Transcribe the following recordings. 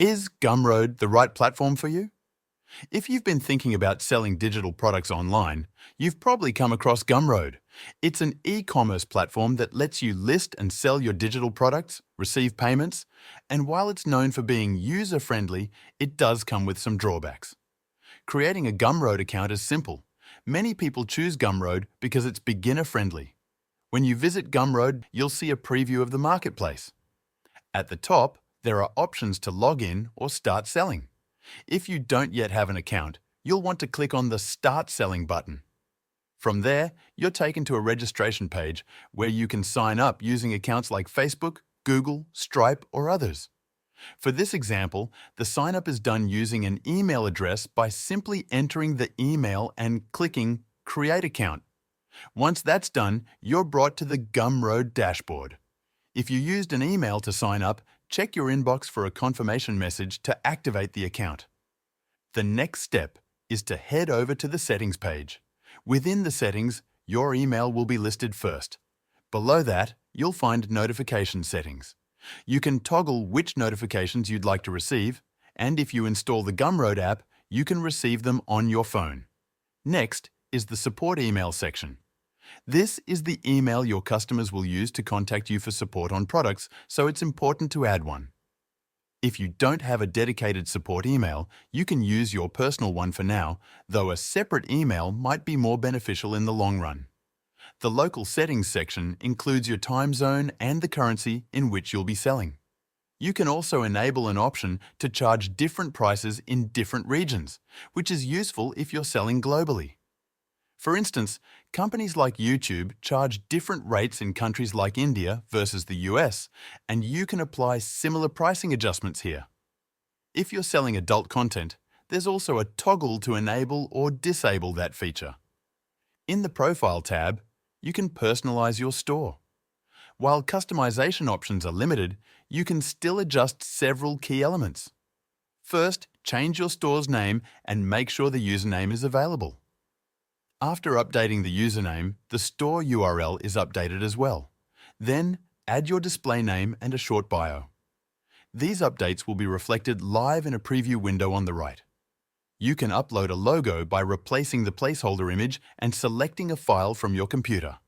Is Gumroad the right platform for you? If you've been thinking about selling digital products online, you've probably come across Gumroad. It's an e-commerce platform that lets you list and sell your digital products, receive payments, and while it's known for being user-friendly, it does come with some drawbacks. Creating a Gumroad account is simple. Many people choose Gumroad because it's beginner-friendly. When you visit Gumroad, you'll see a preview of the marketplace. At the top, there are options to log in or start selling. If you don't yet have an account, you'll want to click on the Start Selling button. From there, you're taken to a registration page where you can sign up using accounts like Facebook, Google, Stripe, or others. For this example, the sign-up is done using an email address by simply entering the email and clicking Create Account. Once that's done, you're brought to the Gumroad dashboard. If you used an email to sign up, check your inbox for a confirmation message to activate the account. The next step is to head over to the Settings page. Within the settings, your email will be listed first. Below that, you'll find Notification settings. You can toggle which notifications you'd like to receive, and if you install the Gumroad app, you can receive them on your phone. Next is the Support email section. This is the email your customers will use to contact you for support on products, so it's important to add one. If you don't have a dedicated support email, you can use your personal one for now, though a separate email might be more beneficial in the long run. The Local Settings section includes your time zone and the currency in which you'll be selling. You can also enable an option to charge different prices in different regions, which is useful if you're selling globally. For instance, companies like YouTube charge different rates in countries like India versus the US, and you can apply similar pricing adjustments here. If you're selling adult content, there's also a toggle to enable or disable that feature. In the Profile tab, you can personalize your store. While customization options are limited, you can still adjust several key elements. First, change your store's name and make sure the username is available. After updating the username, the store URL is updated as well. Then, add your display name and a short bio. These updates will be reflected live in a preview window on the right. You can upload a logo by replacing the placeholder image and selecting a file from your computer.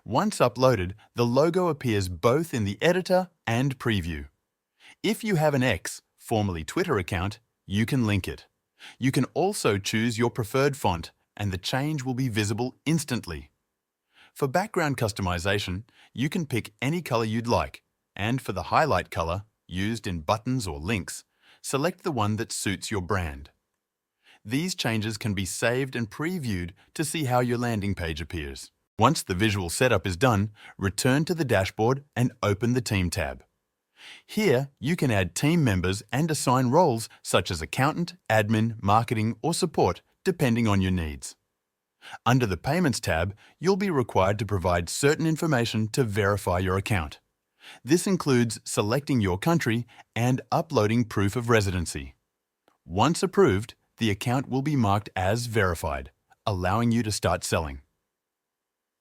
Once uploaded, the logo appears both in the editor and preview. If you have an X, formerly Twitter account, you can link it. You can also choose your preferred font, and the change will be visible instantly. For background customization, you can pick any color you'd like, and for the highlight color, used in buttons or links, select the one that suits your brand. These changes can be saved and previewed to see how your landing page appears. Once the visual setup is done, return to the dashboard and open the Team tab. Here, you can add team members and assign roles such as accountant, admin, marketing, or support, depending on your needs. Under the Payments tab, you'll be required to provide certain information to verify your account. This includes selecting your country and uploading proof of residency. Once approved, the account will be marked as verified, allowing you to start selling.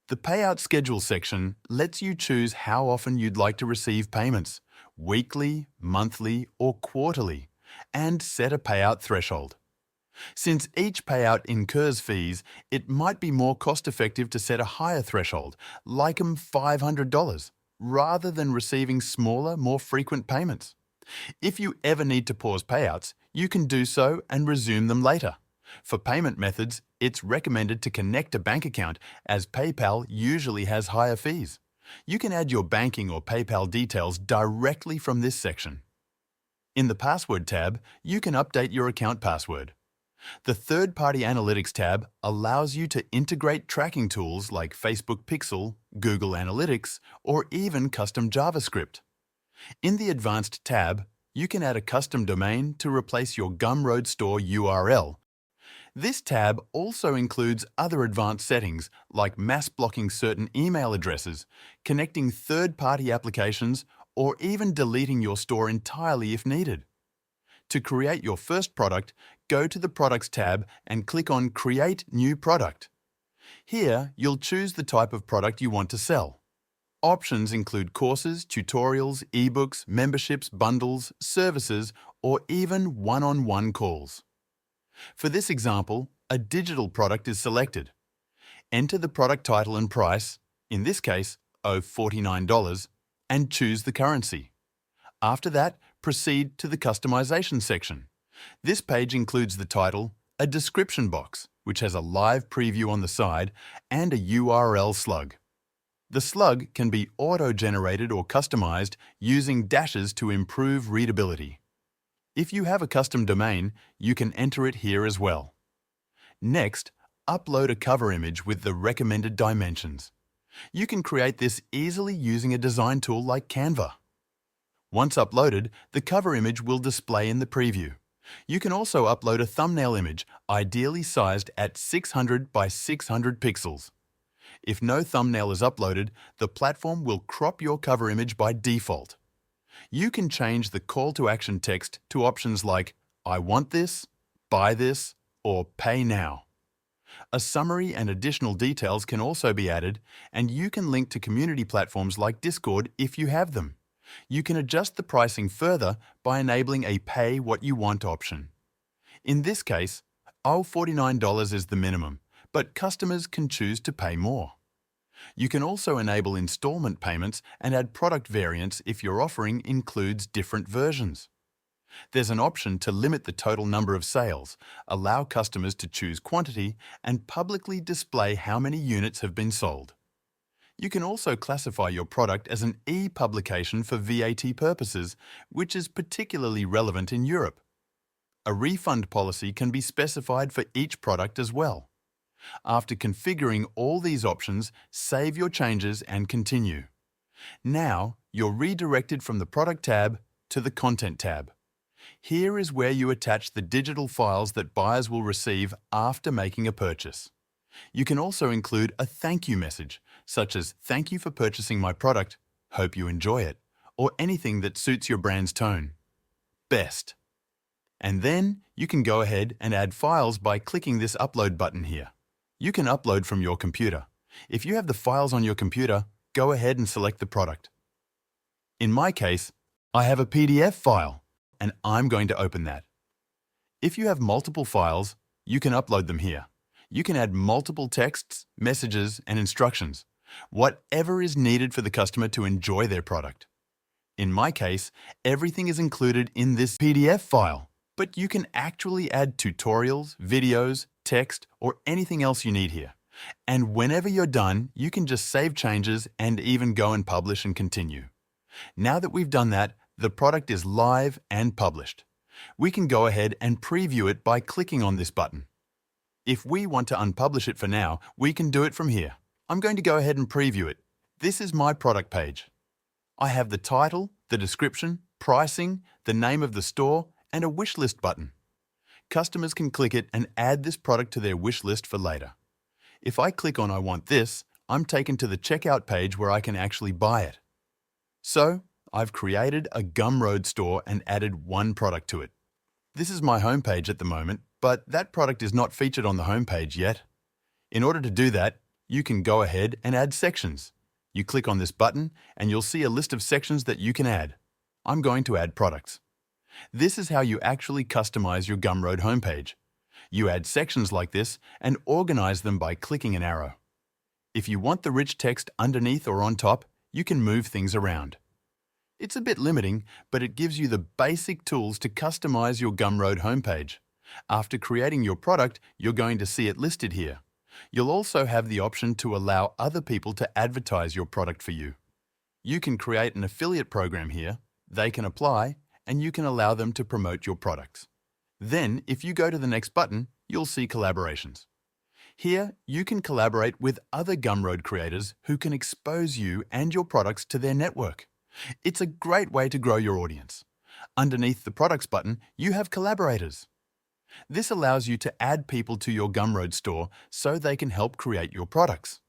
The Payout Schedule section lets you choose how often you'd like to receive payments, weekly, monthly, or quarterly, and set a payout threshold. Since each payout incurs fees, it might be more cost-effective to set a higher threshold, like $500, rather than receiving smaller, more frequent payments. If you ever need to pause payouts, you can do so and resume them later. For payment methods, it's recommended to connect a bank account, as PayPal usually has higher fees. You can add your banking or PayPal details directly from this section. In the Password tab, you can update your account password. The Third-Party Analytics tab allows you to integrate tracking tools like Facebook Pixel, Google Analytics, or even custom JavaScript. In the Advanced tab, you can add a custom domain to replace your Gumroad store URL. This tab also includes other advanced settings like mass blocking certain email addresses, connecting third-party applications, or even deleting your store entirely if needed. To create your first product, go to the Products tab and click on Create New Product. Here, you'll choose the type of product you want to sell. Options include courses, tutorials, ebooks, memberships, bundles, services, or even one-on-one calls. For this example, a digital product is selected. Enter the product title and price, in this case, $49, and choose the currency. After that, proceed to the customization section. This page includes the title, a description box, which has a live preview on the side, and a URL slug. The slug can be auto-generated or customized using dashes to improve readability. If you have a custom domain, you can enter it here as well. Next, upload a cover image with the recommended dimensions. You can create this easily using a design tool like Canva. Once uploaded, the cover image will display in the preview. You can also upload a thumbnail image, ideally sized at 600 by 600 pixels. If no thumbnail is uploaded, the platform will crop your cover image by default. You can change the call to action text to options like "I want this," "Buy this," or "Pay now." A summary and additional details can also be added, and you can link to community platforms like Discord if you have them. You can adjust the pricing further by enabling a Pay What You Want option. In this case, $49 is the minimum, but customers can choose to pay more. You can also enable installment payments and add product variants if your offering includes different versions. There's an option to limit the total number of sales, allow customers to choose quantity, and publicly display how many units have been sold. You can also classify your product as an e-publication for VAT purposes, which is particularly relevant in Europe. A refund policy can be specified for each product as well. After configuring all these options, save your changes and continue. Now, you're redirected from the Product tab to the Content tab. Here is where you attach the digital files that buyers will receive after making a purchase. You can also include a thank you message, such as "Thank you for purchasing my product, hope you enjoy it," or anything that suits your brand's tone. Best. And then you can go ahead and add files by clicking this upload button here. You can upload from your computer. If you have the files on your computer, go ahead and select the product. In my case, I have a PDF file, and I'm going to open that. If you have multiple files, you can upload them here. You can add multiple texts, messages, and instructions, whatever is needed for the customer to enjoy their product. In my case, everything is included in this PDF file, but you can actually add tutorials, videos, text, or anything else you need here. And whenever you're done, you can just save changes and even go and publish and continue. Now that we've done that, the product is live and published. We can go ahead and preview it by clicking on this button. If we want to unpublish it for now, we can do it from here. I'm going to go ahead and preview it. This is my product page. I have the title, the description, pricing, the name of the store, and a wish list button. Customers can click it and add this product to their wish list for later. If I click on "I want this," I'm taken to the checkout page where I can actually buy it. So, I've created a Gumroad store and added one product to it. This is my homepage at the moment, but that product is not featured on the homepage yet. In order to do that, you can go ahead and add sections. You click on this button and you'll see a list of sections that you can add. I'm going to add products. This is how you actually customize your Gumroad homepage. You add sections like this and organize them by clicking an arrow. If you want the rich text underneath or on top, you can move things around. It's a bit limiting, but it gives you the basic tools to customize your Gumroad homepage. After creating your product, you're going to see it listed here. You'll also have the option to allow other people to advertise your product for you. You can create an affiliate program here, they can apply, and you can allow them to promote your products. Then, if you go to the next button, you'll see collaborations. Here, you can collaborate with other Gumroad creators who can expose you and your products to their network. It's a great way to grow your audience. Underneath the Products button, you have collaborators. This allows you to add people to your Gumroad store so they can help create your products.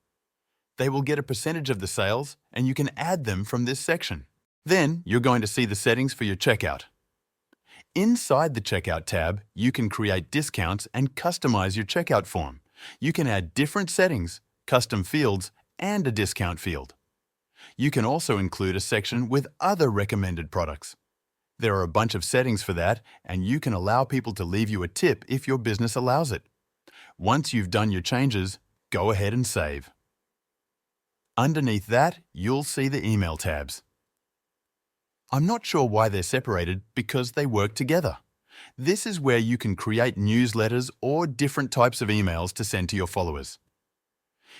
They will get a percentage of the sales, and you can add them from this section. Then, you're going to see the settings for your checkout. Inside the Checkout tab, you can create discounts and customize your checkout form. You can add different settings, custom fields, and a discount field. You can also include a section with other recommended products. There are a bunch of settings for that, and you can allow people to leave you a tip if your business allows it. Once you've done your changes, go ahead and save. Underneath that, you'll see the email tabs. I'm not sure why they're separated because they work together. This is where you can create newsletters or different types of emails to send to your followers.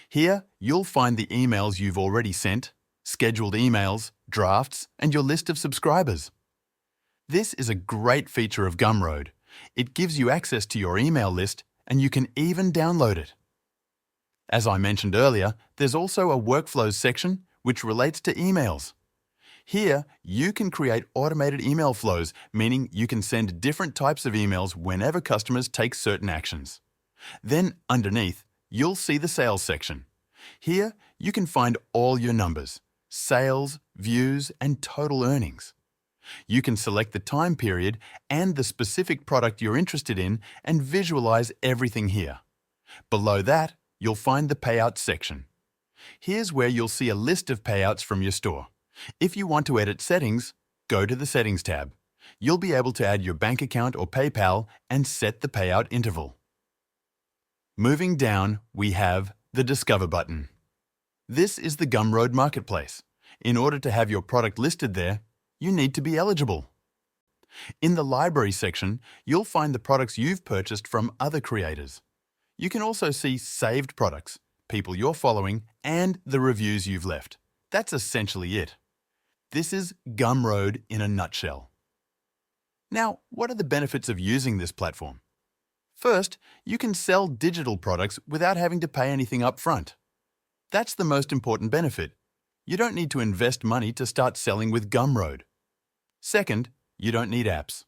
Here, you'll find the emails you've already sent, scheduled emails, drafts, and your list of subscribers. This is a great feature of Gumroad. It gives you access to your email list, and you can even download it. As I mentioned earlier, there's also a workflows section which relates to emails. Here, you can create automated email flows, meaning you can send different types of emails whenever customers take certain actions. Then, underneath, you'll see the sales section. Here, you can find all your numbers, sales, views, and total earnings. You can select the time period and the specific product you're interested in and visualize everything here. Below that, you'll find the payouts section. Here's where you'll see a list of payouts from your store. If you want to edit settings, go to the Settings tab. You'll be able to add your bank account or PayPal and set the payout interval. Moving down, we have the Discover button. This is the Gumroad marketplace. In order to have your product listed there, you need to be eligible. In the Library section, you'll find the products you've purchased from other creators. You can also see saved products, people you're following, and the reviews you've left. That's essentially it. This is Gumroad in a nutshell. Now, what are the benefits of using this platform? First, you can sell digital products without having to pay anything up front. That's the most important benefit. You don't need to invest money to start selling with Gumroad. Second, you don't need apps.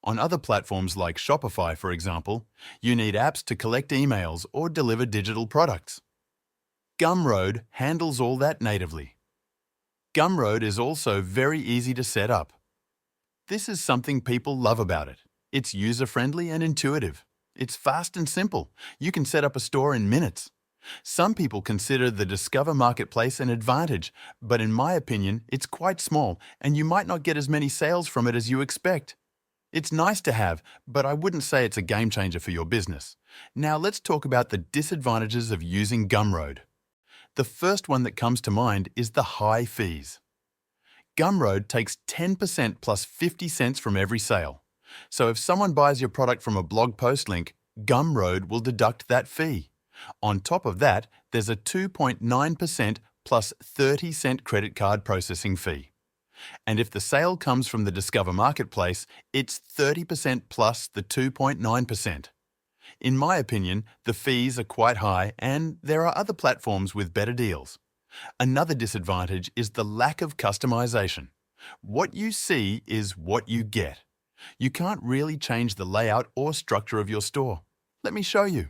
On other platforms like Shopify, for example, you need apps to collect emails or deliver digital products. Gumroad handles all that natively. Gumroad is also very easy to set up. This is something people love about it. It's user-friendly and intuitive. It's fast and simple. You can set up a store in minutes. Some people consider the Discover marketplace an advantage, but in my opinion, it's quite small and you might not get as many sales from it as you expect. It's nice to have, but I wouldn't say it's a game changer for your business. Now let's talk about the disadvantages of using Gumroad. The first one that comes to mind is the high fees. Gumroad takes 10% plus 50 cents from every sale. So if someone buys your product from a blog post link, Gumroad will deduct that fee. On top of that, there's a 2.9% plus 30-cent credit card processing fee. And if the sale comes from the Discover marketplace, it's 30% plus the 2.9%. In my opinion, the fees are quite high and there are other platforms with better deals. Another disadvantage is the lack of customization. What you see is what you get. You can't really change the layout or structure of your store. Let me show you.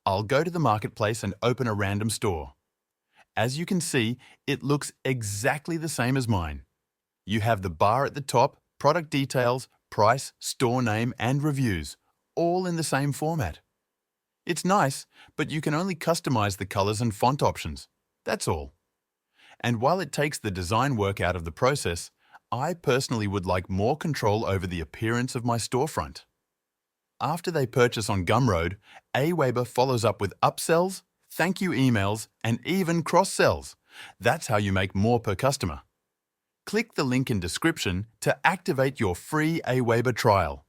I'll go to the marketplace and open a random store. As you can see, it looks exactly the same as mine. You have the bar at the top, product details, price, store name, and reviews, all in the same format. It's nice, but you can only customize the colors and font options. That's all. And while it takes the design work out of the process, I personally would like more control over the appearance of my storefront. After they purchase on Gumroad, Aweber follows up with upsells, thank you emails, and even cross-sells. That's how you make more per customer. Click the link in description to activate your free Aweber trial.